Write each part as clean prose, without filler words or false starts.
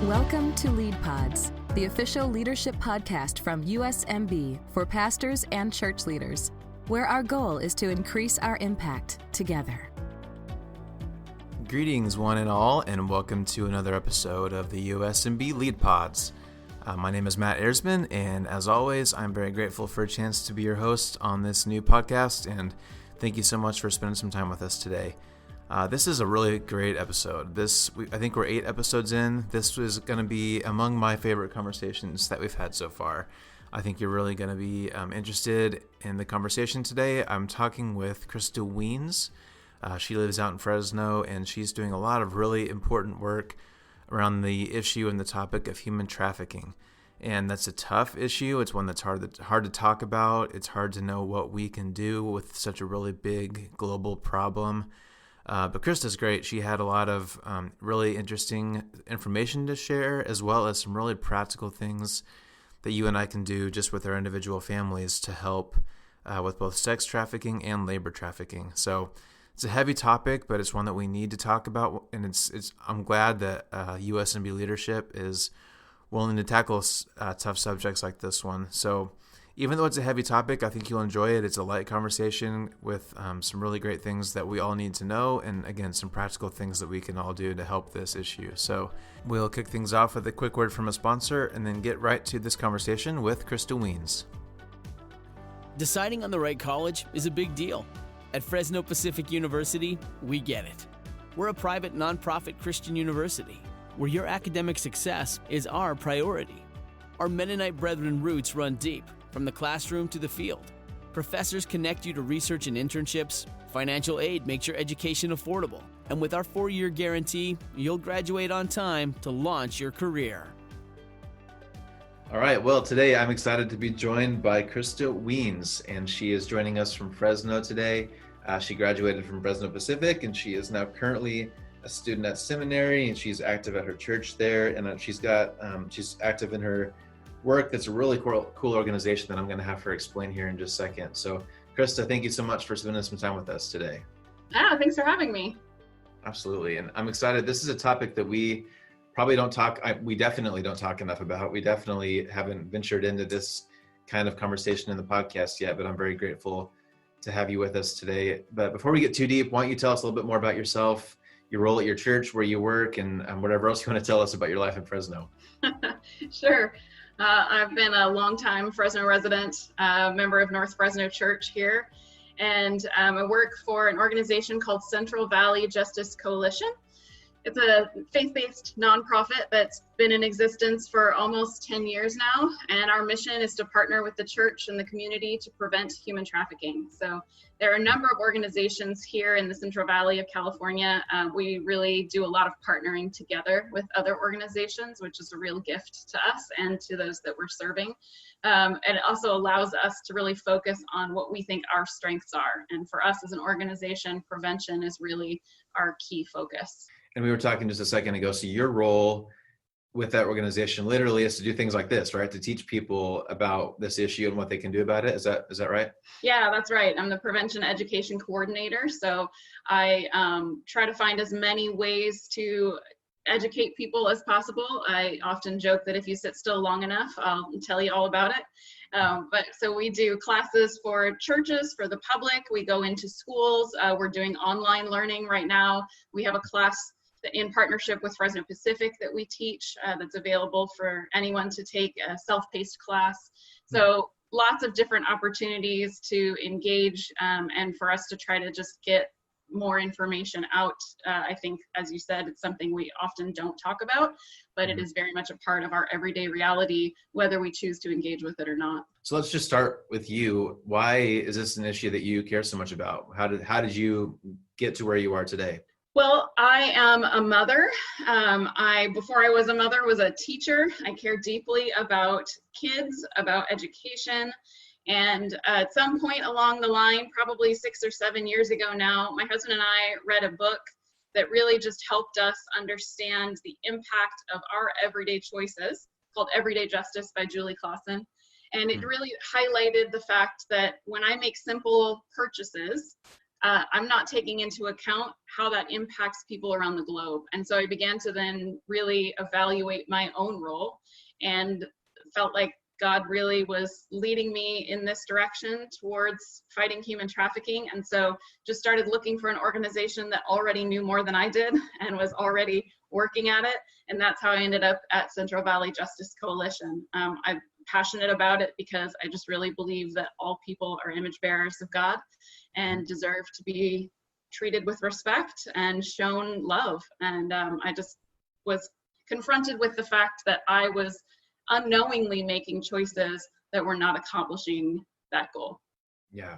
Welcome to Lead Pods, the official leadership podcast from USMB for pastors and church leaders, where our goal is to increase our impact together. Greetings, one and all, and welcome to another episode of the USMB Lead Pods. My name is Matt Ersman, and as always, I'm very grateful for a chance to be your host on this new podcast, and thank you so much for spending some time with us today. This is a really great episode. I think we're 8 episodes in. This is going to be among my favorite conversations that we've had so far. I think you're really going to be interested in the conversation today. I'm talking with Christa Wiens. She lives out in Fresno, and she's doing a lot of really important work around the issue and the topic of human trafficking. And that's a tough issue. It's one that's hard to talk about. It's hard to know what we can do with such a really big global problem. But Christa's great. She had a lot of really interesting information to share, as well as some really practical things that you and I can do just with our individual families to help with both sex trafficking and labor trafficking. So it's a heavy topic, but it's one that we need to talk about. And I'm glad that USMB leadership is willing to tackle tough subjects like this one. So even though it's a heavy topic, I think you'll enjoy it. It's a light conversation with some really great things that we all need to know, and again, some practical things that we can all do to help this issue. So we'll kick things off with a quick word from a sponsor and then get right to this conversation with Christa Wiens. Deciding on the right college is a big deal. At Fresno Pacific University, we get it. We're a private nonprofit Christian university where your academic success is our priority. Our Mennonite Brethren roots run deep, from the classroom to the field. Professors connect you to research and internships. Financial aid makes your education affordable. And with our 4-year guarantee, you'll graduate on time to launch your career. All right. Well, today I'm excited to be joined by Christa Wiens, and she is joining us from Fresno today. She graduated from Fresno Pacific, and she is now currently a student at seminary, and she's active at her church there. And she's active in her work. That's a really cool organization that I'm going to have her explain here in just a second. So, Christa, thank you so much for spending some time with us today. Thanks for having me. Absolutely. And I'm excited. This is a topic that we probably we definitely don't talk enough about. We definitely haven't ventured into this kind of conversation in the podcast yet, but I'm very grateful to have you with us today. But before we get too deep, why don't you tell us a little bit more about yourself, your role at your church, where you work, and whatever else you want to tell us about your life in Fresno. Sure. I've been a longtime Fresno resident, member of North Fresno Church here, and I work for an organization called Central Valley Justice Coalition. It's a faith-based nonprofit that's been in existence for almost 10 years now, and our mission is to partner with the church and the community to prevent human trafficking. So there are a number of organizations here in the Central Valley of California. We really do a lot of partnering together with other organizations, which is a real gift to us and to those that we're serving. And it also allows us to really focus on what we think our strengths are. And for us as an organization, prevention is really our key focus. And we were talking just a second ago, so your role with that organization literally is to do things like this, right? To teach people about this issue and what they can do about it. Is that right? Yeah, that's right. I'm the prevention education coordinator. So I try to find as many ways to educate people as possible. I often joke that if you sit still long enough, I'll tell you all about it. But so we do classes for churches, for the public. We go into schools. We're doing online learning right now. We have a class in partnership with Fresno Pacific that we teach that's available for anyone to take, a self-paced class. So lots of different opportunities to engage and for us to try to just get more information out. I think, as you said, it's something we often don't talk about, but it is very much a part of our everyday reality, whether we choose to engage with it or not. So let's just start with you. Why is this an issue that you care so much about? How did you get to where you are today? Well, I am a mother. Before I was a mother, was a teacher. I care deeply about kids, about education. And at some point along the line, probably 6 or 7 years ago now, my husband and I read a book that really just helped us understand the impact of our everyday choices, called Everyday Justice by Julie Clausen. And it really highlighted the fact that when I make simple purchases, I'm not taking into account how that impacts people around the globe. And so I began to then really evaluate my own role and felt like God really was leading me in this direction towards fighting human trafficking. And so just started looking for an organization that already knew more than I did and was already working at it. And that's how I ended up at Central Valley Justice Coalition. I'm passionate about it because I just really believe that all people are image bearers of God and deserve to be treated with respect and shown love. And I just was confronted with the fact that I was unknowingly making choices that were not accomplishing that goal. Yeah.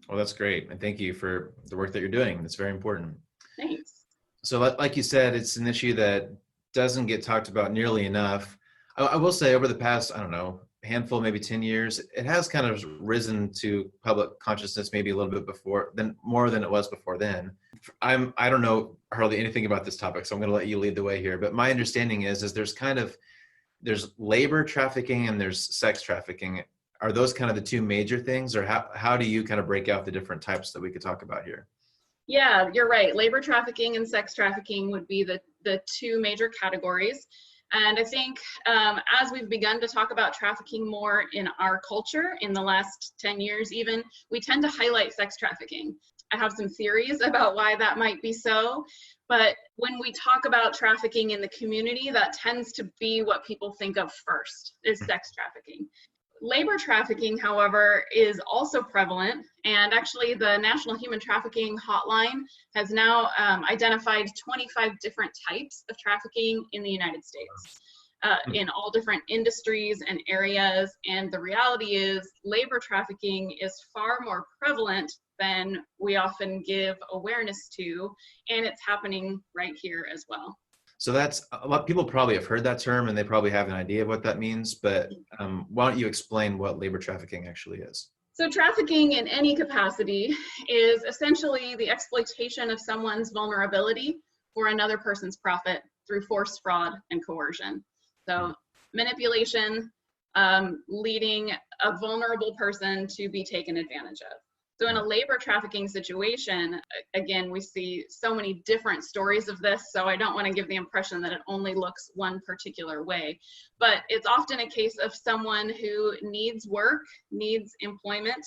Well, that's great. And thank you for the work that you're doing. It's very important. Thanks. So like you said, it's an issue that doesn't get talked about nearly enough. I will say over the past, I don't know, handful, maybe 10 years, it has kind of risen to public consciousness maybe a little bit more than it was before then. I don't know hardly anything about this topic, so I'm going to let you lead the way here. But my understanding is there's labor trafficking and there's sex trafficking. Are those kind of the two major things, or how do you kind of break out the different types that we could talk about here? Yeah, you're right. Labor trafficking and sex trafficking would be the two major categories. And I think as we've begun to talk about trafficking more in our culture in the last 10 years even, we tend to highlight sex trafficking. I have some theories about why that might be so, but when we talk about trafficking in the community, that tends to be what people think of first, is sex trafficking. Labor trafficking, however, is also prevalent, and actually the National Human Trafficking Hotline has now identified 25 different types of trafficking in the United States, in all different industries and areas. And the reality is labor trafficking is far more prevalent than we often give awareness to, and it's happening right here as well. So that's a lot of people probably have heard that term and they probably have an idea of what that means, but why don't you explain what labor trafficking actually is? So trafficking in any capacity is essentially the exploitation of someone's vulnerability for another person's profit through force, fraud, and coercion. So manipulation, leading a vulnerable person to be taken advantage of. So in a labor trafficking situation, again, we see so many different stories of this, so I don't want to give the impression that it only looks one particular way. But it's often a case of someone who needs work, needs employment,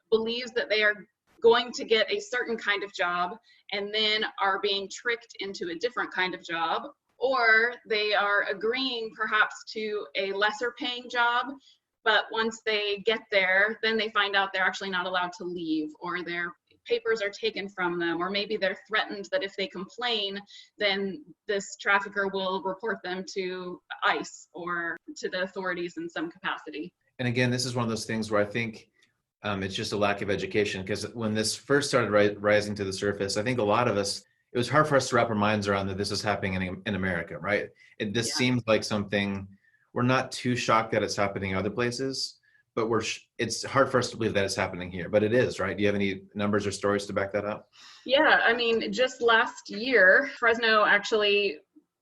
believes that they are going to get a certain kind of job, and then are being tricked into a different kind of job, or they are agreeing perhaps to a lesser paying job, but once they get there, then they find out they're actually not allowed to leave, or their papers are taken from them, or maybe they're threatened that if they complain, then this trafficker will report them to ICE or to the authorities in some capacity. And again, this is one of those things where I think it's just a lack of education, because when this first started rising to the surface, I think a lot of us, it was hard for us to wrap our minds around that this is happening in America, right? This seems like something. We're not too shocked that it's happening other places, but it's hard for us to believe that it's happening here, but it is, right? Do you have any numbers or stories to back that up? Yeah, I mean, just last year, Fresno actually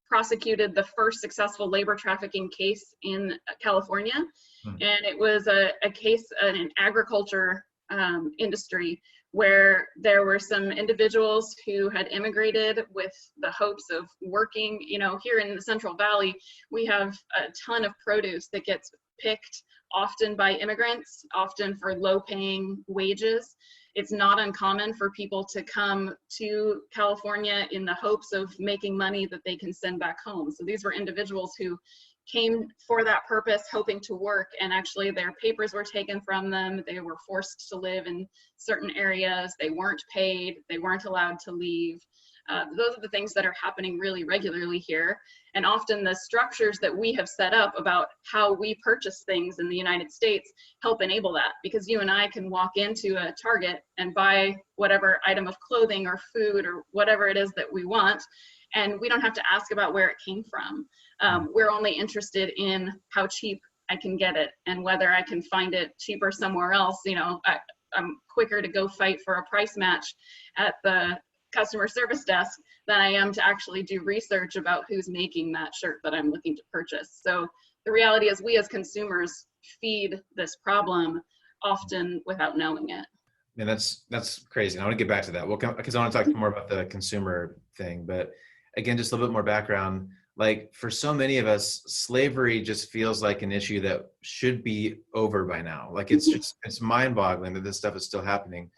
prosecuted the first successful labor trafficking case in California. And it was a case in an agriculture industry where there were some individuals who had immigrated with the hopes of working. You know, here in the Central Valley, we have a ton of produce that gets picked often by immigrants, often for low-paying wages. It's not uncommon for people to come to California in the hopes of making money that they can send back home. So these were individuals who came for that purpose, hoping to work, and actually their papers were taken from them. They were forced to live in certain areas. They weren't paid. They weren't allowed to leave. Those are the things that are happening really regularly here. And often the structures that we have set up about how we purchase things in the United States help enable that, because you and I can walk into a Target and buy whatever item of clothing or food or whatever it is that we want, and we don't have to ask about where it came from. We're only interested in how cheap I can get it and whether I can find it cheaper somewhere else. You know, I'm quicker to go fight for a price match at the customer service desk than I am to actually do research about who's making that shirt that I'm looking to purchase. So the reality is we as consumers feed this problem often without knowing it. And that's crazy. And I want to get back to that. Well, because I want to talk more about the consumer thing, but again, just a little bit more background. Like for so many of us, slavery just feels like an issue that should be over by now. Like it's mind-boggling that this stuff is still happening.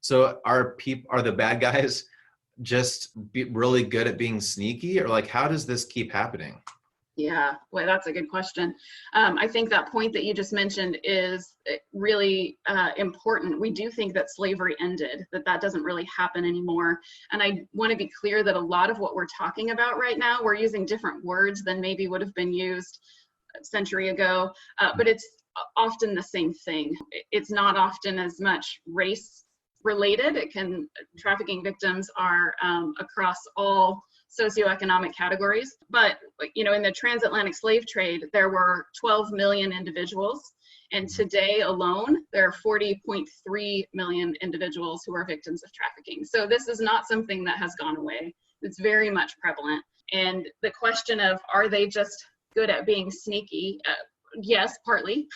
So are the bad guys just really good at being sneaky, or like how does this keep happening? Yeah, well, that's a good question. I think that point that you just mentioned is really important. We do think that slavery ended, that doesn't really happen anymore. And I want to be clear that a lot of what we're talking about right now, we're using different words than maybe would have been used a century ago, but it's often the same thing. It's not often as much race related. Trafficking victims are across all socioeconomic categories. But, in the transatlantic slave trade, there were 12 million individuals. And today alone, there are 40.3 million individuals who are victims of trafficking. So this is not something that has gone away. It's very much prevalent. And the question of, are they just good at being sneaky? Yes, partly.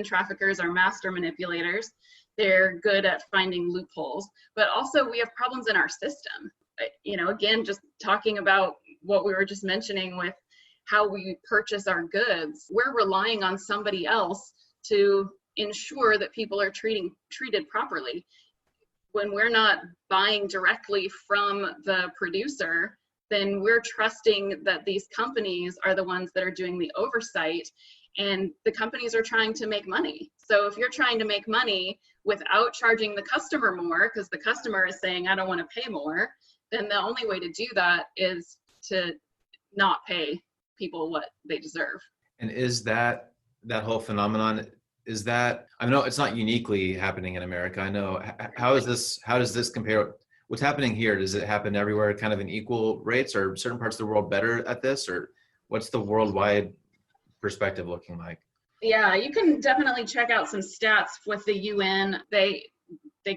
Traffickers are master manipulators. They're good at finding loopholes, but also we have problems in our system. Again, just talking about what we were just mentioning with how we purchase our goods, we're relying on somebody else to ensure that people are treated properly. When we're not buying directly from the producer, then we're trusting that these companies are the ones that are doing the oversight, and the companies are trying to make money. So if you're trying to make money without charging the customer more, because the customer is saying, I don't want to pay more, then the only way to do that is to not pay people what they deserve. And is that whole phenomenon, I know it's not uniquely happening in America. I know, how does this compare? What's happening here? Does it happen everywhere kind of in equal rates, or certain parts of the world better at this, or what's the worldwide perspective looking like? Yeah, you can definitely check out some stats with the UN. They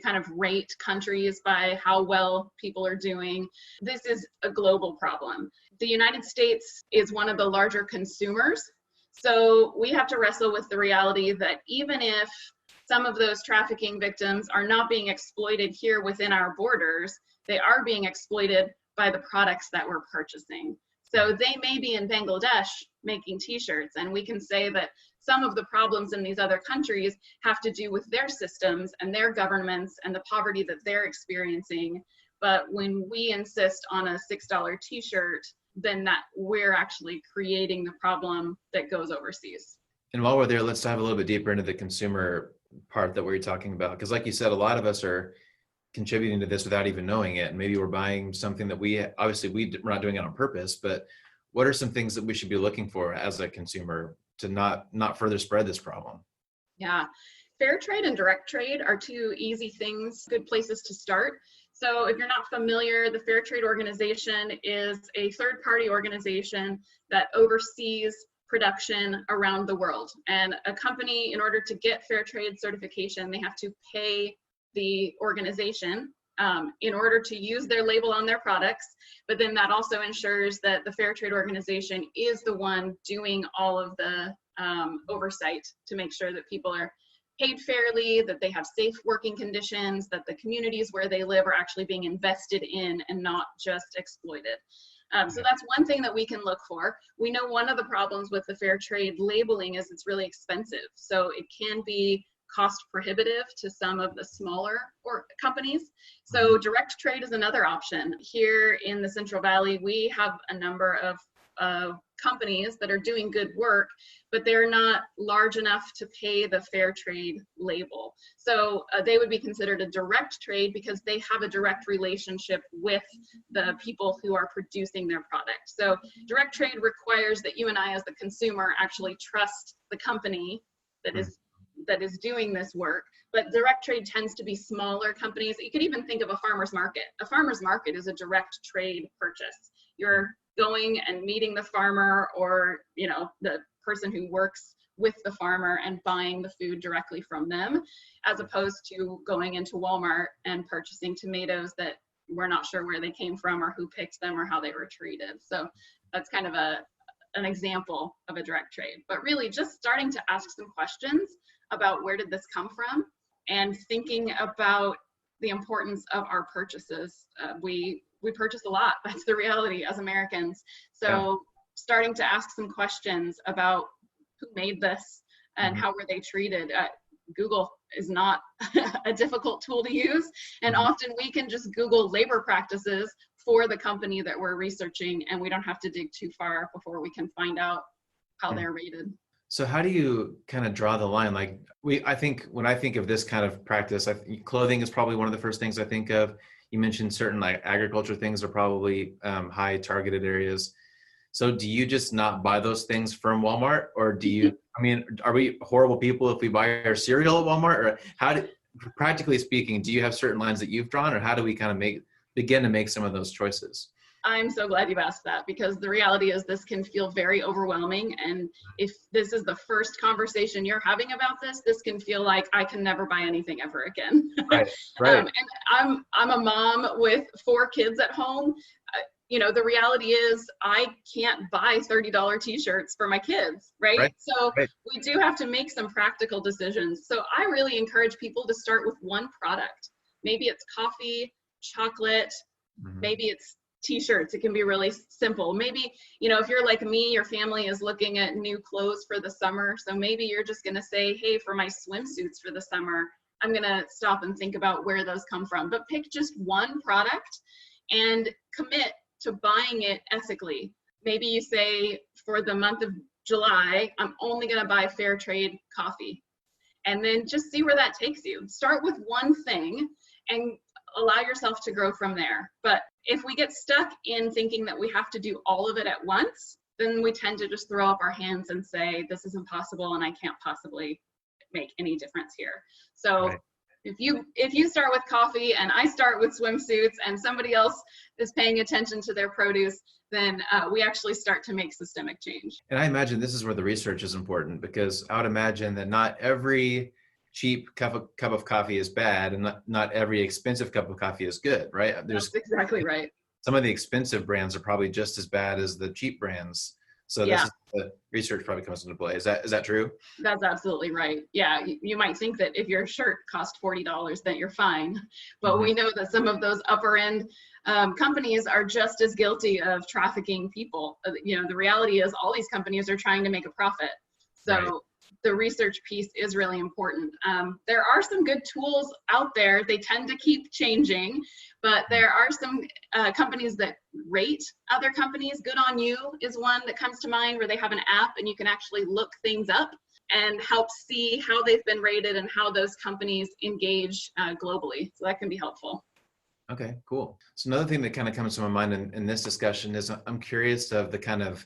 kind of rate countries by how well people are doing. This is a global problem. The United States is one of the larger consumers. So we have to wrestle with the reality that even if some of those trafficking victims are not being exploited here within our borders, they are being exploited by the products that we're purchasing. So they may be in Bangladesh making t-shirts, and we can say that some of the problems in these other countries have to do with their systems and their governments and the poverty that they're experiencing. But when we insist on a $6 t-shirt, then that we're actually creating the problem that goes overseas. And while we're there, let's dive a little bit deeper into the consumer part that we're talking about. Because like you said, a lot of us are contributing to this without even knowing it. Maybe we're buying something that we're not doing it on purpose, but what are some things that we should be looking for as a consumer to not further spread this problem? Yeah, fair trade and direct trade are two easy things, good places to start. So if you're not familiar, the Fair Trade Organization is a third-party organization that oversees production around the world. And a company, in order to get fair trade certification, they have to pay the organization in order to use their label on their products. But then that also ensures that the Fair Trade Organization is the one doing all of the oversight to make sure that people are paid fairly, that they have safe working conditions, that the communities where they live are actually being invested in and not just exploited. So that's one thing that we can look for. We know one of the problems with the fair trade labeling is it's really expensive. So it can be cost prohibitive to some of the smaller companies. So direct trade is another option. Here in the Central Valley, we have a number of companies that are doing good work, but they're not large enough to pay the fair trade label. So they would be considered a direct trade because they have a direct relationship with the people who are producing their product. So direct trade requires that you and I as the consumer actually trust the company that is doing this work. But direct trade tends to be smaller companies. You could even think of a farmer's market. A farmer's market is a direct trade purchase. You're going and meeting the farmer or the person who works with the farmer and buying the food directly from them, as opposed to going into Walmart and purchasing tomatoes that we're not sure where they came from or who picked them or how they were treated. So that's kind of an example of a direct trade. But really just starting to ask some questions about where did this come from? and thinking about the importance of our purchases. We purchase a lot. That's the reality as Americans. So starting to ask some questions about who made this and how were they treated. Google is not a difficult tool to use. And often we can just Google labor practices for the company that we're researching, and we don't have to dig too far before we can find out how they're rated. So how do you kind of draw the line? Like I think when I think of this kind of practice, clothing is probably one of the first things I think of. You mentioned certain like agriculture things are probably high targeted areas. So do you just not buy those things from Walmart, or do you, I mean, are we horrible people if we buy our cereal at Walmart, or practically speaking, do you have certain lines that you've drawn, or how do we kind of begin to make some of those choices? I'm so glad you've asked that, because the reality is this can feel very overwhelming. And if this is the first conversation you're having about this can feel like I can never buy anything ever again. Right. And I'm a mom with 4 kids at home. The reality is I can't buy $30 t-shirts for my kids, right? So we do have to make some practical decisions. So I really encourage people to start with one product. Maybe it's coffee, chocolate, maybe it's t-shirts. It can be really simple. Maybe, if you're like me, your family is looking at new clothes for the summer. So maybe you're just going to say, hey, for my swimsuits for the summer, I'm going to stop and think about where those come from. But pick just one product and commit to buying it ethically. Maybe you say, for the month of July, I'm only going to buy fair trade coffee. And then just see where that takes you. Start with one thing and allow yourself to grow from there. But if we get stuck in thinking that we have to do all of it at once, then we tend to just throw up our hands and say, this is impossible and I can't possibly make any difference here. So if you start with coffee and I start with swimsuits and somebody else is paying attention to their produce, then we actually start to make systemic change. And I imagine this is where the research is important, because I would imagine that not every cheap cup of coffee is bad, and not every expensive cup of coffee is good, right? That's exactly right. Some of the expensive brands are probably just as bad as the cheap brands. So this is the research probably comes into play. Is that true? That's absolutely right. Yeah, you might think that if your shirt cost $40 that you're fine, but we know that some of those upper end companies are just as guilty of trafficking people. The reality is all these companies are trying to make a profit. So the research piece is really important. There are some good tools out there. They tend to keep changing, but there are some companies that rate other companies. Good On You is one that comes to mind, where they have an app and you can actually look things up and help see how they've been rated and how those companies engage globally. So that can be helpful. Okay, cool. So another thing that kind of comes to my mind in this discussion is I'm curious of the kind of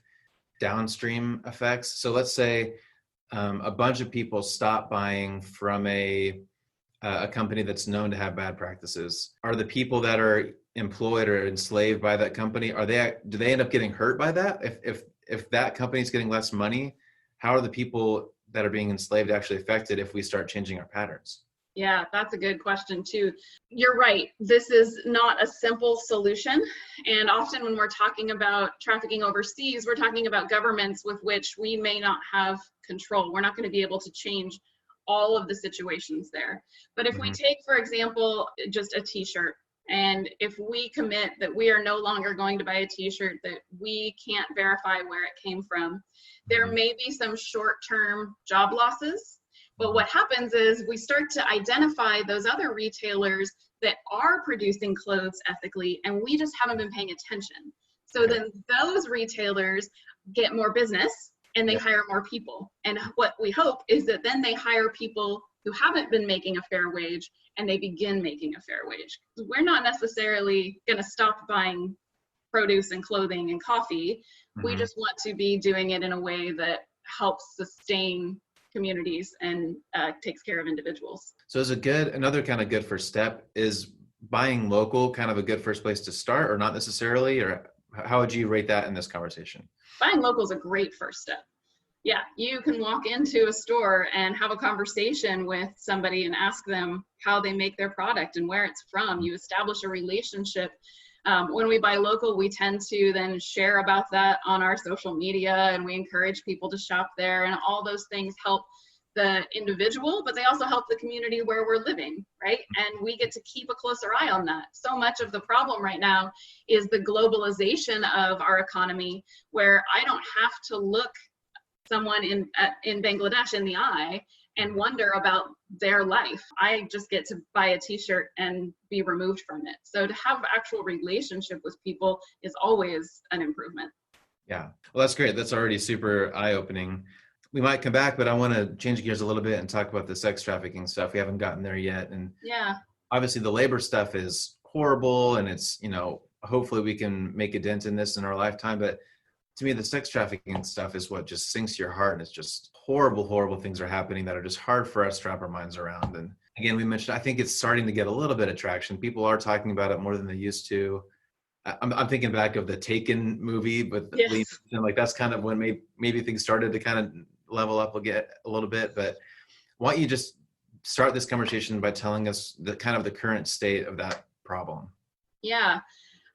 downstream effects. So let's say a bunch of people stop buying from a company that's known to have bad practices. Are the people that are employed or enslaved by that company, do they end up getting hurt by that? If that company is getting less money, how are the people that are being enslaved actually affected if we start changing our patterns? Yeah, that's a good question too. You're right. This is not a simple solution. And often when we're talking about trafficking overseas, we're talking about governments with which we may not have control. We're not going to be able to change all of the situations there. But if we take, for example, just a t-shirt, and if we commit that we are no longer going to buy a t-shirt that we can't verify where it came from, there may be some short-term job losses. But what happens is we start to identify those other retailers that are producing clothes ethically, and we just haven't been paying attention. So then those retailers get more business and they hire more people. And what we hope is that then they hire people who haven't been making a fair wage and they begin making a fair wage. We're not necessarily going to stop buying produce and clothing and coffee. We just want to be doing it in a way that helps sustain communities and takes care of individuals. So is another kind of good first step, is buying local kind of a good first place to start, or not necessarily, or how would you rate that in this conversation? Buying local is a great first step. Yeah, you can walk into a store and have a conversation with somebody and ask them how they make their product and where it's from. You establish a relationship. When we buy local, we tend to then share about that on our social media, and we encourage people to shop there, and all those things help the individual, but they also help the community where we're living, right? And we get to keep a closer eye on that. So much of the problem right now is the globalization of our economy, where I don't have to look someone in Bangladesh in the eye and wonder about their life. I just get to buy a t-shirt and be removed from it. So to have actual relationship with people is always an improvement. Yeah, well, that's great. That's already super eye-opening. We might come back, but I want to change gears a little bit and talk about the sex trafficking stuff. We haven't gotten there yet. And yeah, obviously the labor stuff is horrible, and it's, hopefully we can make a dent in this in our lifetime. But to me, the sex trafficking stuff is what just sinks to your heart. And it's just horrible, horrible things are happening that are just hard for us to wrap our minds around. And again, we mentioned, I think it's starting to get a little bit of traction. People are talking about it more than they used to. I'm thinking back of the Taken movie, but yes. like that's kind of when maybe things started to kind of level up a little bit. But why don't you just start this conversation by telling us the kind of the current state of that problem? Yeah.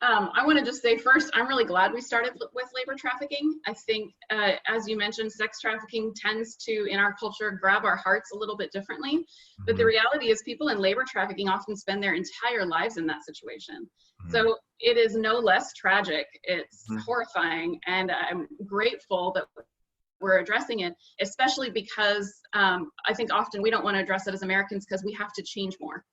I want to just say first, I'm really glad we started with labor trafficking. I think, as you mentioned, sex trafficking tends to, in our culture, grab our hearts a little bit differently. Mm-hmm. But the reality is people in labor trafficking often spend their entire lives in that situation. Mm-hmm. So it is no less tragic. It's horrifying. And I'm grateful that we're addressing it, especially because I think often we don't want to address it as Americans because we have to change more.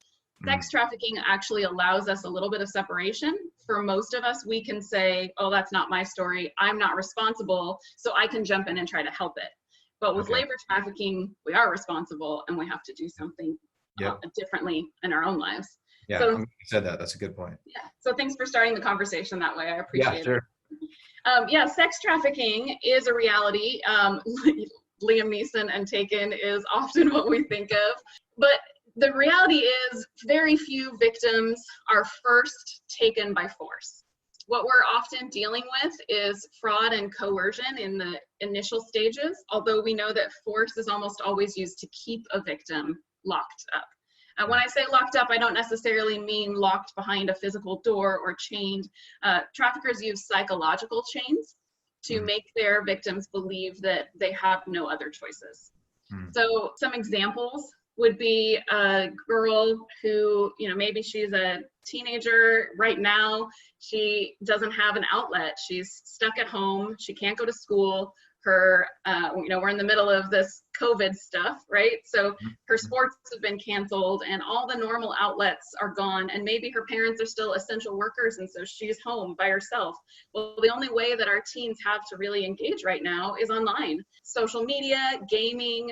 Sex trafficking actually allows us a little bit of separation. For most of us, we can say, oh, that's not my story. I'm not responsible, so I can jump in and try to help it. But with labor trafficking, we are responsible and we have to do something differently in our own lives. Yeah, so, I'm glad you said that. That's a good point. Yeah, so thanks for starting the conversation that way. I appreciate it. Sex trafficking is a reality. Liam Neeson and Taken is often what we think of. But the reality is very few victims are first taken by force. What we're often dealing with is fraud and coercion in the initial stages, although we know that force is almost always used to keep a victim locked up. When I say locked up, I don't necessarily mean locked behind a physical door or chained. Traffickers use psychological chains to make their victims believe that they have no other choices. So some examples would be a girl who, maybe she's a teenager right now. She doesn't have an outlet. She's stuck at home. She can't go to school. Her, we're in the middle of this COVID stuff, right? So her sports have been canceled and all the normal outlets are gone. And maybe her parents are still essential workers. And so she's home by herself. Well, the only way that our teens have to really engage right now is online. Social media, gaming,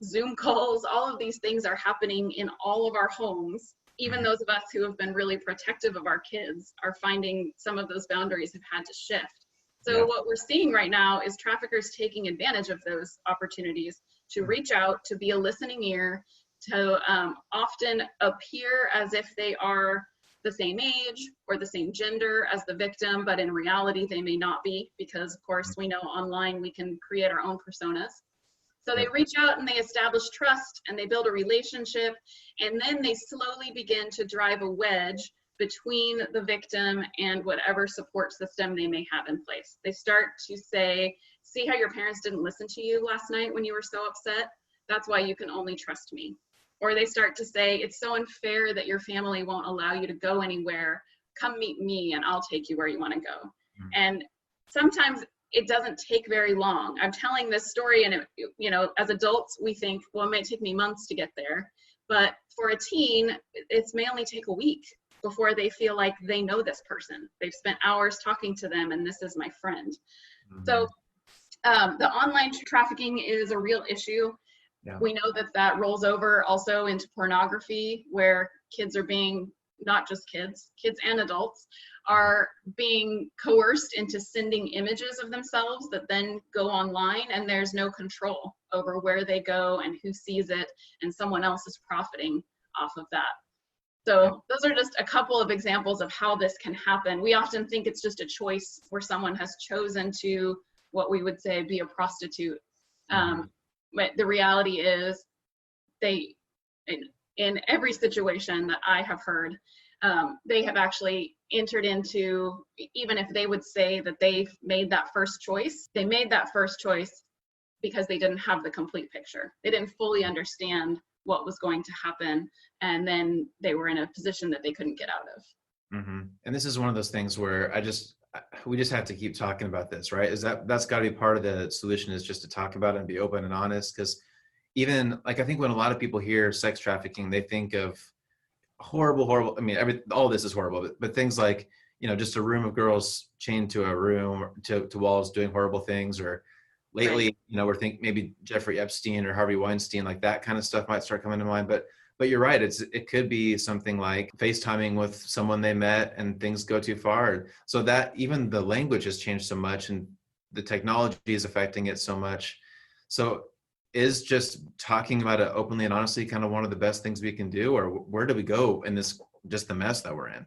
Zoom calls, all of these things are happening in all of our homes. Even those of us who have been really protective of our kids are finding some of those boundaries have had to shift. So what we're seeing right now is traffickers taking advantage of those opportunities to reach out, to be a listening ear, to often appear as if they are the same age or the same gender as the victim, but in reality they may not be, because of course we know online we can create our own personas. So they reach out and they establish trust and they build a relationship, and then they slowly begin to drive a wedge between the victim and whatever support system they may have in place. They start to say, see how your parents didn't listen to you last night when you were so upset? That's why you can only trust me. Or they start to say, it's so unfair that your family won't allow you to go anywhere. Come meet me and I'll take you where you want to go. And sometimes it doesn't take very long. I'm telling this story and as adults, we think, well, it might take me months to get there. But for a teen, it may only take a week before they feel like they know this person. They've spent hours talking to them and this is my friend. So the online trafficking is a real issue. We know that rolls over also into pornography, where kids are being, not just kids and adults, are being coerced into sending images of themselves that then go online, and there's no control over where they go and who sees it, and someone else is profiting off of that. So those are just a couple of examples of how this can happen. We often think it's just a choice where someone has chosen to, what we would say, be a prostitute. But the reality is they, in every situation that I have heard, they have actually entered into, even if they would say that they've made that first choice, they made that first choice because they didn't have the complete picture. They didn't fully understand what was going to happen, and then they were in a position that they couldn't get out of. Mm-hmm. And this is one of those things where we just have to keep talking about this, right? That's got to be part of the solution, is just to talk about it and be open and honest. Because even like, I think when a lot of people hear sex trafficking, they think of horrible. I mean, all this is horrible, but things like, just a room of girls chained to a room, to walls, doing horrible things. Or lately, right. We're thinking maybe Jeffrey Epstein or Harvey Weinstein, like that kind of stuff might start coming to mind. But you're right. It could be something like FaceTiming with someone they met and things go too far. So that even the language has changed so much, and the technology is affecting it so much. So is just talking about it openly and honestly kind of one of the best things we can do, or where do we go in this, just the mess that we're in?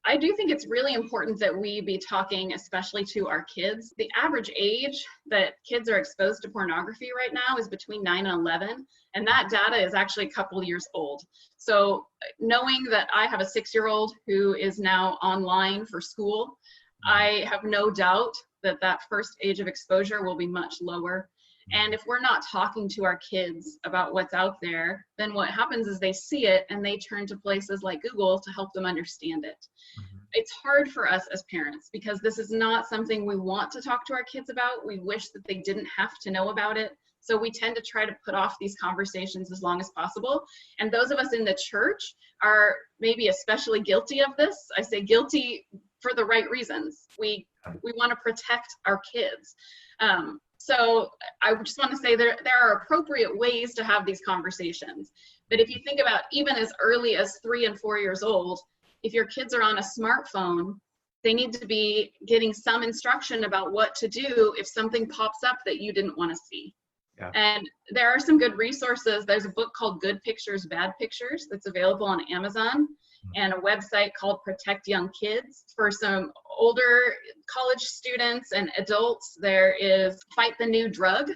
I do think it's really important that we be talking, especially to our kids. The average age that kids are exposed to pornography right now is between 9 and 11, and that data is actually a couple years old. So knowing that I have a 6-year-old who is now online for school, I have no doubt that that first age of exposure will be much lower. And if we're not talking to our kids about what's out there, then what happens is they see it and they turn to places like Google to help them understand it. Mm-hmm. It's hard for us as parents because this is not something we want to talk to our kids about. We wish that they didn't have to know about it. So we tend to try to put off these conversations as long as possible. And those of us in the church are maybe especially guilty of this. I say guilty for the right reasons. We want to protect our kids. So I just want to say there are appropriate ways to have these conversations. But if you think about even as early as 3 and 4 years old, if your kids are on a smartphone, they need to be getting some instruction about what to do if something pops up that you didn't want to see. Yeah. And there are some good resources. There's a book called Good Pictures, Bad Pictures that's available on Amazon, and a website called Protect Young Kids. For some older college students and adults, there is Fight the New Drug,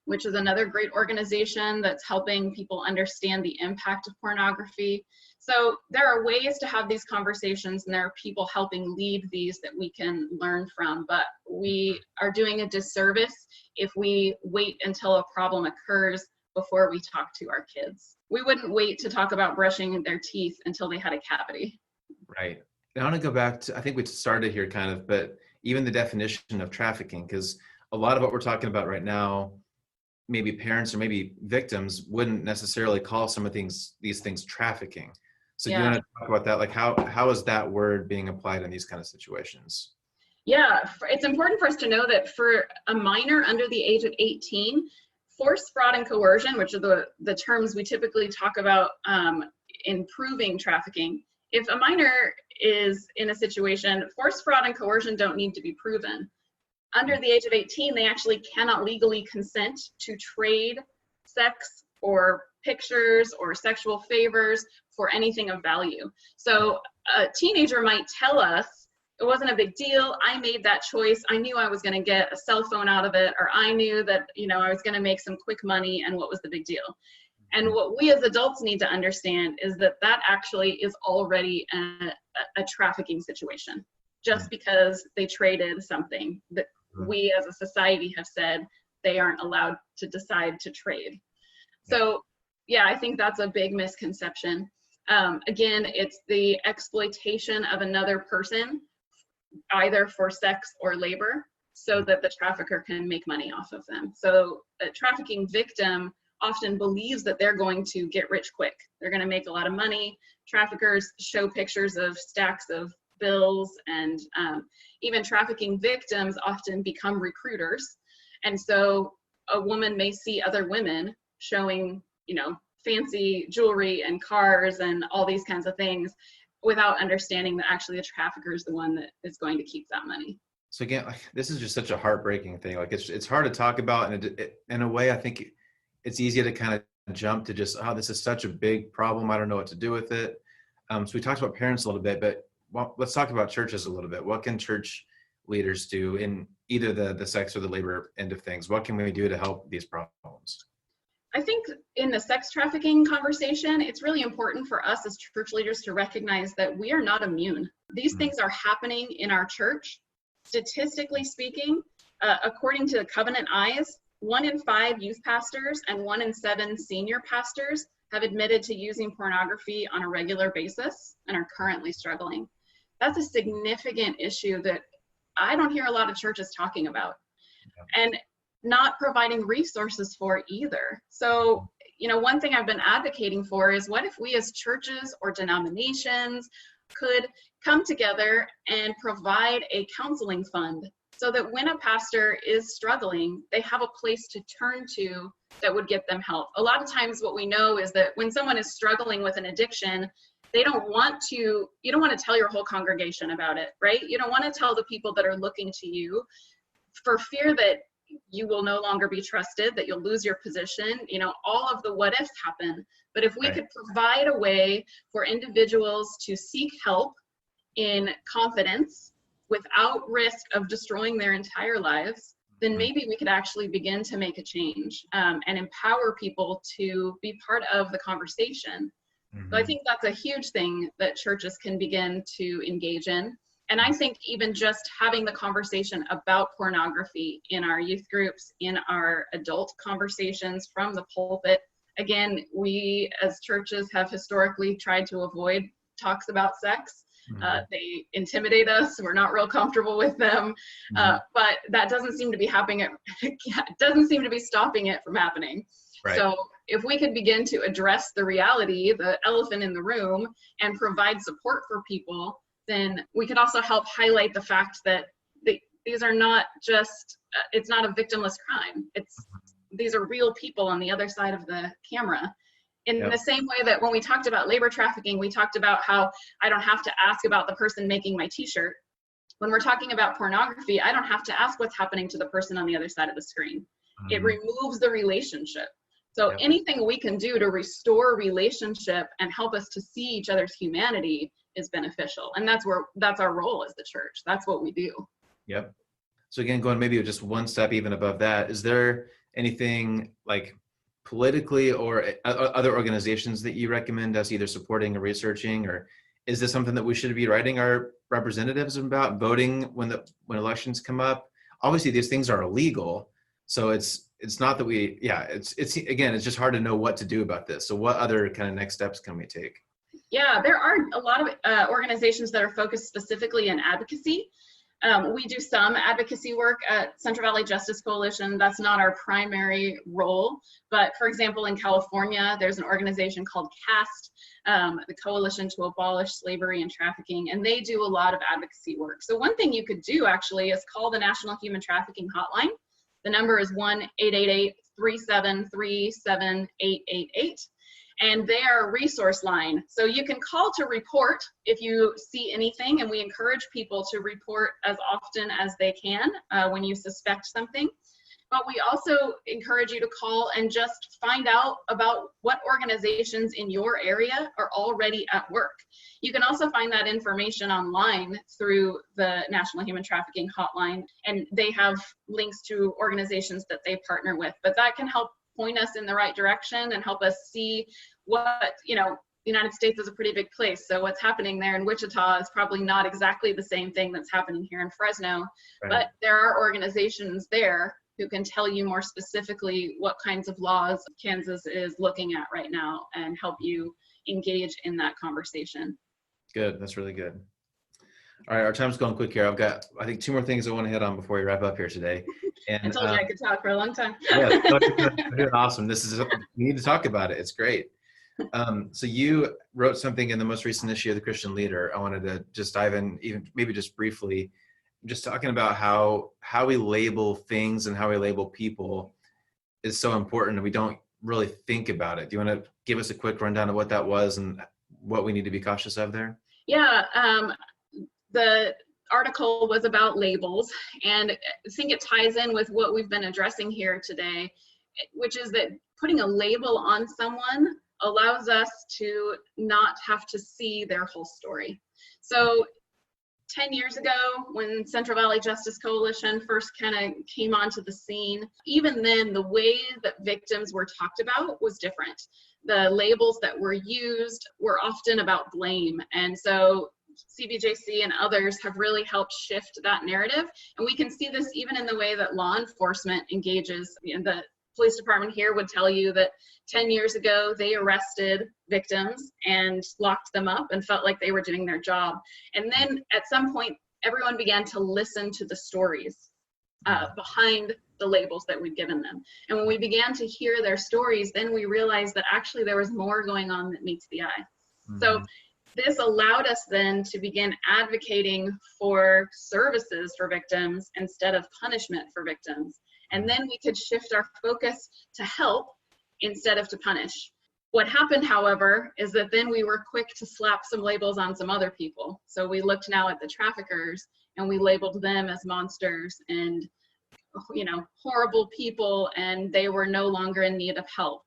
which is another great organization that's helping people understand the impact of pornography. So there are ways to have these conversations, and there are people helping lead these that we can learn from, but we are doing a disservice if we wait until a problem occurs before we talk to our kids. We wouldn't wait to talk about brushing their teeth until they had a cavity. Right. And I want to go back to, I think we started here kind of, but even the definition of trafficking, because a lot of what we're talking about right now, maybe parents or maybe victims wouldn't necessarily call some of these things trafficking. So do you want to talk about that? Like how is that word being applied in these kind of situations? Yeah, it's important for us to know that for a minor under the age of 18, force, fraud, and coercion, which are the terms we typically talk about in proving trafficking. If a minor is in a situation, force, fraud, and coercion don't need to be proven. Under the age of 18, they actually cannot legally consent to trade sex or pictures or sexual favors for anything of value. So a teenager might tell us, it wasn't a big deal. I made that choice. I knew I was going to get a cell phone out of it, or I knew that, I was going to make some quick money, and what was the big deal? And what we as adults need to understand is that actually is already a trafficking situation, just because they traded something that we as a society have said they aren't allowed to decide to trade. So yeah, I think that's a big misconception. Again, it's the exploitation of another person, either for sex or labor, so that the trafficker can make money off of them. So a trafficking victim often believes that they're going to get rich quick. They're going to make a lot of money. Traffickers show pictures of stacks of bills, and even trafficking victims often become recruiters. And so a woman may see other women showing, fancy jewelry and cars and all these kinds of things, without understanding that actually the trafficker is the one that is going to keep that money. So again, this is just such a heartbreaking thing. Like it's hard to talk about, and in a way, I think it's easy to kind of jump to just, this is such a big problem. I don't know what to do with it. So we talked about parents a little bit, but let's talk about churches a little bit. What can church leaders do in either the sex or the labor end of things? What can we do to help these problems? I think in the sex trafficking conversation, it's really important for us as church leaders to recognize that we are not immune. These things are happening in our church. Statistically speaking, according to the Covenant Eyes, 1 in 5 youth pastors and 1 in 7 senior pastors have admitted to using pornography on a regular basis and are currently struggling. That's a significant issue that I don't hear a lot of churches talking about, and not providing resources for either. So, one thing I've been advocating for is, what if we as churches or denominations could come together and provide a counseling fund so that when a pastor is struggling, they have a place to turn to that would get them help. A lot of times what we know is that when someone is struggling with an addiction, you don't want to tell your whole congregation about it, right? You don't want to tell the people that are looking to you, for fear that you will no longer be trusted, that you'll lose your position. All of the what ifs happen. But if we could provide a way for individuals to seek help in confidence without risk of destroying their entire lives, then maybe we could actually begin to make a change, and empower people to be part of the conversation. So I think that's a huge thing that churches can begin to engage in. And I think even just having the conversation about pornography in our youth groups, in our adult conversations from the pulpit, again, we as churches have historically tried to avoid talks about sex. They intimidate us. We're not real comfortable with them, but that doesn't seem to be happening. It doesn't seem to be stopping it from happening. Right. So if we could begin to address the reality, the elephant in the room, and provide support for people, then we could also help highlight the fact that these are not just, it's not a victimless crime. These are real people on the other side of the camera. In the same way that when we talked about labor trafficking, we talked about how I don't have to ask about the person making my t-shirt. When we're talking about pornography, I don't have to ask what's happening to the person on the other side of the screen. It removes the relationship. So anything we can do to restore relationship and help us to see each other's humanity is beneficial. And that's our role as the church. That's what we do. Yep. So again, going maybe just one step even above that, is there anything like politically or other organizations that you recommend us either supporting or researching, or is this something that we should be writing our representatives about, voting when elections come up? Obviously these things are illegal. So it's not that it's again, it's just hard to know what to do about this. So what other kind of next steps can we take? Yeah, there are a lot of organizations that are focused specifically in advocacy. We do some advocacy work at Central Valley Justice Coalition. That's not our primary role. But for example, in California, there's an organization called CAST, the Coalition to Abolish Slavery and Trafficking, and they do a lot of advocacy work. So one thing you could do actually is call the National Human Trafficking Hotline. The number is 1-888-373-7888. And they are a resource line. So you can call to report if you see anything, and we encourage people to report as often as they can when you suspect something. But we also encourage you to call and just find out about what organizations in your area are already at work. You can also find that information online through the National Human Trafficking Hotline, and they have links to organizations that they partner with. But that can help point us in the right direction and help us see what, the United States is a pretty big place. So what's happening there in Wichita is probably not exactly the same thing that's happening here in Fresno, but there are organizations there who can tell you more specifically what kinds of laws Kansas is looking at right now and help you engage in that conversation. Good. That's really good. All right, our time's going quick here. I've got, I think, 2 more things I want to hit on before we wrap up here today. And I told you I could talk for a long time. Yeah, you're doing awesome. We need to talk about it. It's great. So you wrote something in the most recent issue of the Christian Leader. I wanted to just dive in, even maybe just briefly, just talking about how we label things and how we label people is so important, and we don't really think about it. Do you want to give us a quick rundown of what that was and what we need to be cautious of there? Yeah. The article was about labels, and I think it ties in with what we've been addressing here today, which is that putting a label on someone allows us to not have to see their whole story. So 10 years ago, when Central Valley Justice Coalition first kind of came onto the scene, even then the way that victims were talked about was different. The labels that were used were often about blame. And so CBJC and others have really helped shift that narrative. And we can see this even in the way that law enforcement engages. The police department here would tell you that 10 years ago, they arrested victims and locked them up and felt like they were doing their job. And then at some point, everyone began to listen to the stories behind the labels that we'd given them. And when we began to hear their stories, then we realized that actually there was more going on that meets the eye. Mm-hmm. So this allowed us then to begin advocating for services for victims instead of punishment for victims. And then we could shift our focus to help instead of to punish. What happened, however, is that then we were quick to slap some labels on some other people. So we looked now at the traffickers and we labeled them as monsters and, horrible people, and they were no longer in need of help.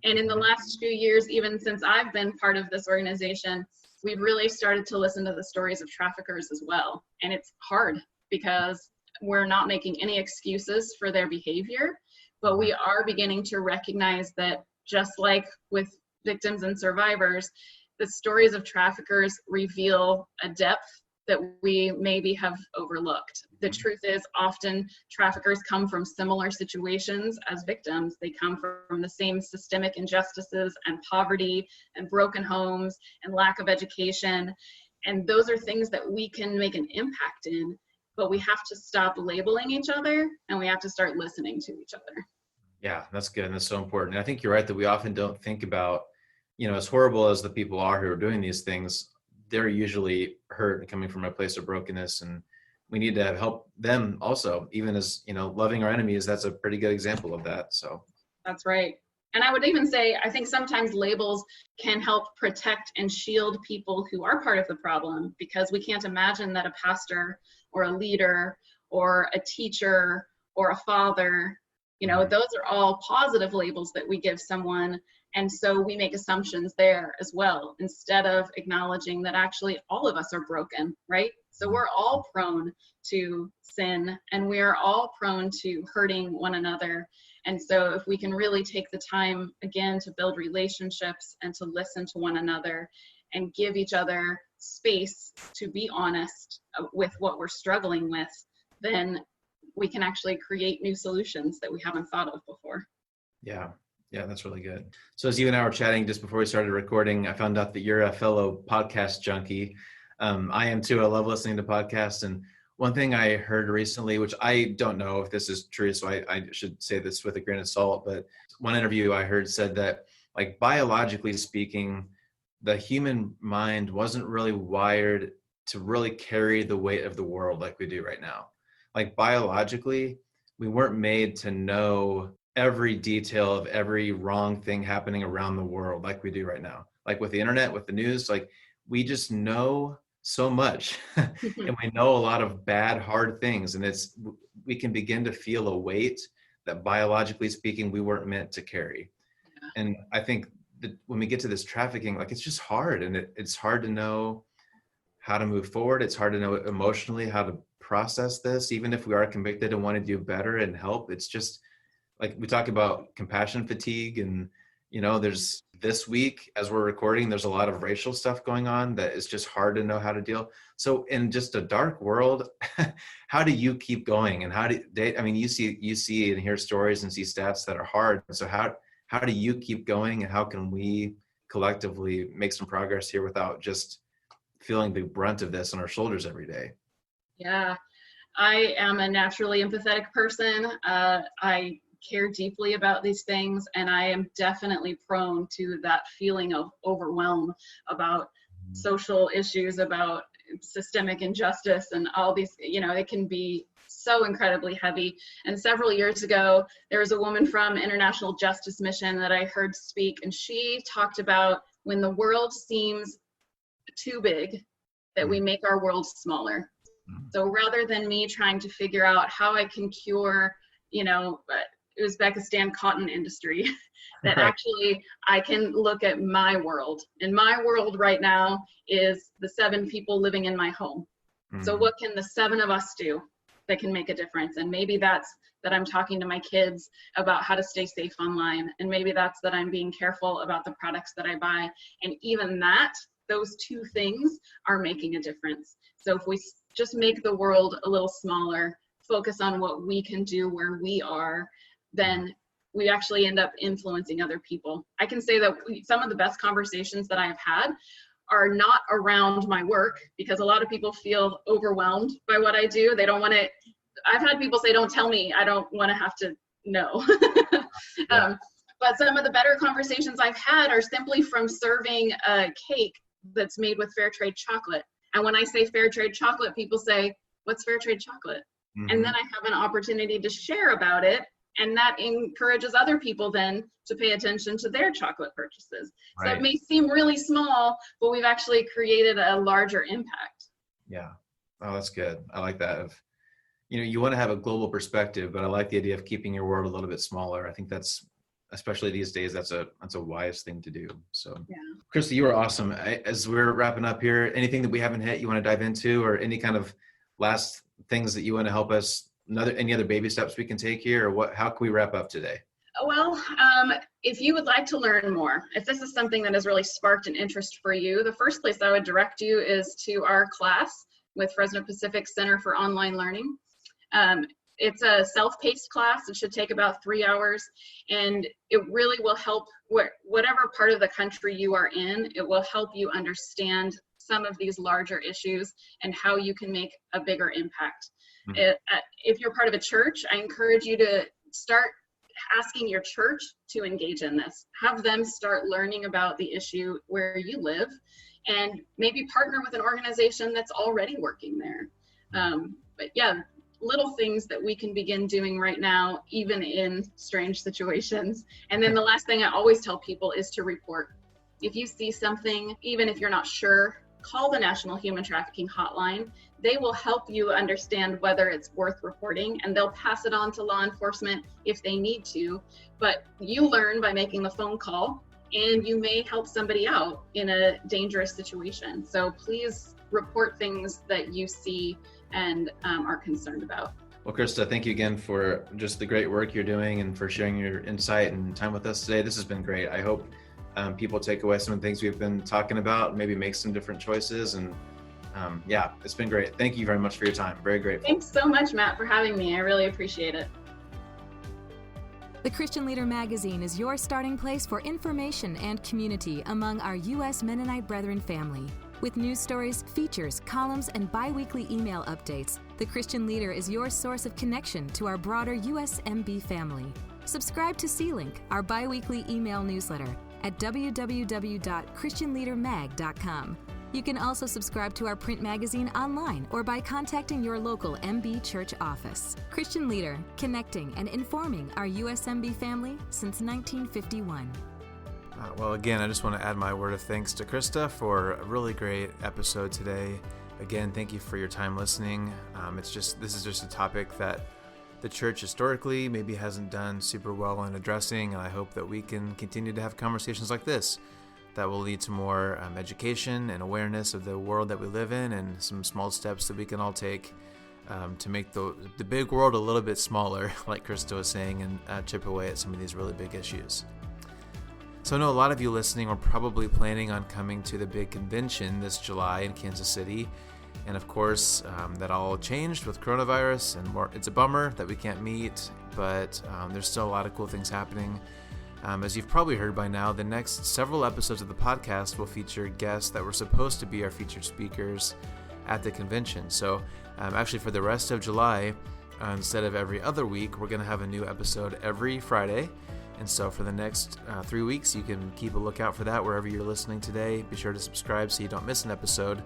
And in the last few years, even since I've been part of this organization, we've really started to listen to the stories of traffickers as well. And it's hard because we're not making any excuses for their behavior, but we are beginning to recognize that just like with victims and survivors, the stories of traffickers reveal a depth that we maybe have overlooked. The truth is, often traffickers come from similar situations as victims. They come from the same systemic injustices and poverty and broken homes and lack of education. And those are things that we can make an impact in, but we have to stop labeling each other and we have to start listening to each other. Yeah, that's good. And that's so important. And I think you're right that we often don't think about, as horrible as the people are who are doing these things, they're usually hurt and coming from a place of brokenness. And we need to help them also, even as, loving our enemies. That's a pretty good example of that. So that's right. And I would even say, I think sometimes labels can help protect and shield people who are part of the problem, because we can't imagine that a pastor or a leader or a teacher or a father, those are all positive labels that we give someone. And so we make assumptions there as well, instead of acknowledging that actually all of us are broken, right? So we're all prone to sin and we're all prone to hurting one another. And so if we can really take the time, again, to build relationships and to listen to one another and give each other space to be honest with what we're struggling with, then we can actually create new solutions that we haven't thought of before. Yeah, that's really good. So as you and I were chatting just before we started recording, I found out that you're a fellow podcast junkie. I am too. I love listening to podcasts. And one thing I heard recently, which I don't know if this is true, so I should say this with a grain of salt, but one interview I heard said that, like, biologically speaking, the human mind wasn't really wired to really carry the weight of the world like we do right now. Like, biologically, we weren't made to know every detail of every wrong thing happening around the world like we do right now. Like with the internet, with the news, like we just know so much and we know a lot of bad, hard things. And we can begin to feel a weight that biologically speaking, we weren't meant to carry. Yeah. And I think that when we get to this trafficking, like it's just hard, and it's hard to know how to move forward. It's hard to know emotionally how to process this, even if we are convicted and want to do better and help. It's just, like we talk about compassion fatigue, and there's this week as we're recording, there's a lot of racial stuff going on that is just hard to know how to deal. So in just a dark world, how do you keep going? And you see and hear stories and see stats that are hard. So how do you keep going, and how can we collectively make some progress here without just feeling the brunt of this on our shoulders every day? Yeah, I am a naturally empathetic person. I care deeply about these things, and I am definitely prone to that feeling of overwhelm about social issues, about systemic injustice, and all these, it can be so incredibly heavy. And several years ago, there was a woman from International Justice Mission that I heard speak, and she talked about when the world seems too big, that we make our world smaller. So rather than me trying to figure out how I can cure, Uzbekistan cotton industry, that actually I can look at my world. And my world right now is the 7 people living in my home. So what can the 7 of us do that can make a difference? And maybe that's that I'm talking to my kids about how to stay safe online. And maybe that's that I'm being careful about the products that I buy. And even that those two things are making a difference. So if we just make the world a little smaller, focus on what we can do where we are, then we actually end up influencing other people. I can say that some of the best conversations that I've had are not around my work, because a lot of people feel overwhelmed by what I do. They don't want to, I've had people say, don't tell me, I don't want to have to know. But some of the better conversations I've had are simply from serving a cake that's made with fair trade chocolate. And when I say fair trade chocolate, people say, what's fair trade chocolate? Mm-hmm. And then I have an opportunity to share about it. And that encourages other people then to pay attention to their chocolate purchases. Right. So it may seem really small, but we've actually created a larger impact. Yeah. Oh, that's good. I like that. You want to have a global perspective, but I like the idea of keeping your world a little bit smaller. I think that's, especially these days, that's a wise thing to do. So, yeah. Christa, you are awesome. As we're wrapping up here, anything that we haven't hit you want to dive into, or any kind of last things that you want to help us, any other baby steps we can take here, or how can we wrap up today? Well, if you would like to learn more, if this is something that has really sparked an interest for you, the first place I would direct you is to our class with Fresno Pacific Center for Online Learning. It's a self-paced class. It should take about 3 hours, and it really will help whatever part of the country you are in. It will help you understand some of these larger issues and how you can make a bigger impact. Mm-hmm. If you're part of a church, I encourage you to start asking your church to engage in this. Have them start learning about the issue where you live, and maybe partner with an organization that's already working there. But yeah, little things that we can begin doing right now, even in strange situations. And then the last thing I always tell people is to report. If you see something, even if you're not sure, call the National Human Trafficking Hotline. They will help you understand whether it's worth reporting, and they'll pass it on to law enforcement if they need to. But you learn by making the phone call, and you may help somebody out in a dangerous situation. So please report things that you see and are concerned about. Well, Christa, thank you again for just the great work you're doing and for sharing your insight and time with us today. This has been great. I hope people take away some of the things we've been talking about, maybe make some different choices. And yeah, it's been great. Thank you very much for your time. Very grateful. Thanks so much, Matt, for having me. I really appreciate it. The Christian Leader magazine is your starting place for information and community among our U.S. Mennonite Brethren family. With news stories, features, columns, and bi-weekly email updates, The Christian Leader is your source of connection to our broader USMB family. Subscribe to C-Link, our bi-weekly email newsletter, at www.christianleadermag.com. You can also subscribe to our print magazine online or by contacting your local MB Church office. Christian Leader, connecting and informing our USMB family since 1951. Well, again, I just want to add my word of thanks to Christa for a really great episode today. Again, thank you for your time listening. This is just a topic that the church historically maybe hasn't done super well in addressing, and I hope that we can continue to have conversations like this that will lead to more education and awareness of the world that we live in, and some small steps that we can all take to make the big world a little bit smaller, like Christa was saying, and chip away at some of these really big issues. So I know a lot of you listening are probably planning on coming to the big convention this July in Kansas City. And of course, that all changed with coronavirus, and it's a bummer that we can't meet, but there's still a lot of cool things happening. As you've probably heard by now, the next several episodes of the podcast will feature guests that were supposed to be our featured speakers at the convention. So actually for the rest of July, instead of every other week, we're going to have a new episode every Friday. And so for the next 3 weeks, you can keep a lookout for that wherever you're listening today. Be sure to subscribe so you don't miss an episode.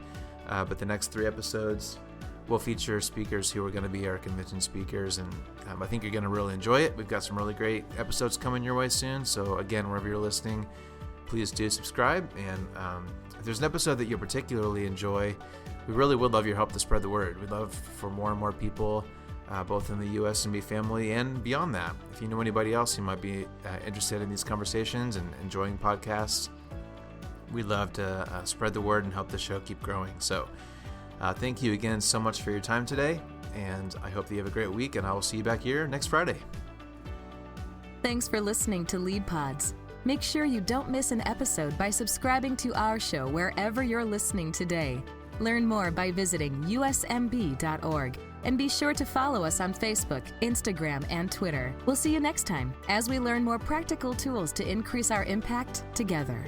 But the next 3 episodes will feature speakers who are going to be our convention speakers. And I think you're going to really enjoy it. We've got some really great episodes coming your way soon. So again, wherever you're listening, please do subscribe. And if there's an episode that you particularly enjoy, we really would love your help to spread the word. We'd love for more and more people both in the USMB family and beyond that. If you know anybody else who might be interested in these conversations and enjoying podcasts, we'd love to spread the word and help the show keep growing. So thank you again so much for your time today, and I hope that you have a great week, and I will see you back here next Friday. Thanks for listening to Lead Pods. Make sure you don't miss an episode by subscribing to our show wherever you're listening today. Learn more by visiting usmb.org. And be sure to follow us on Facebook, Instagram, and Twitter. We'll see you next time as we learn more practical tools to increase our impact together.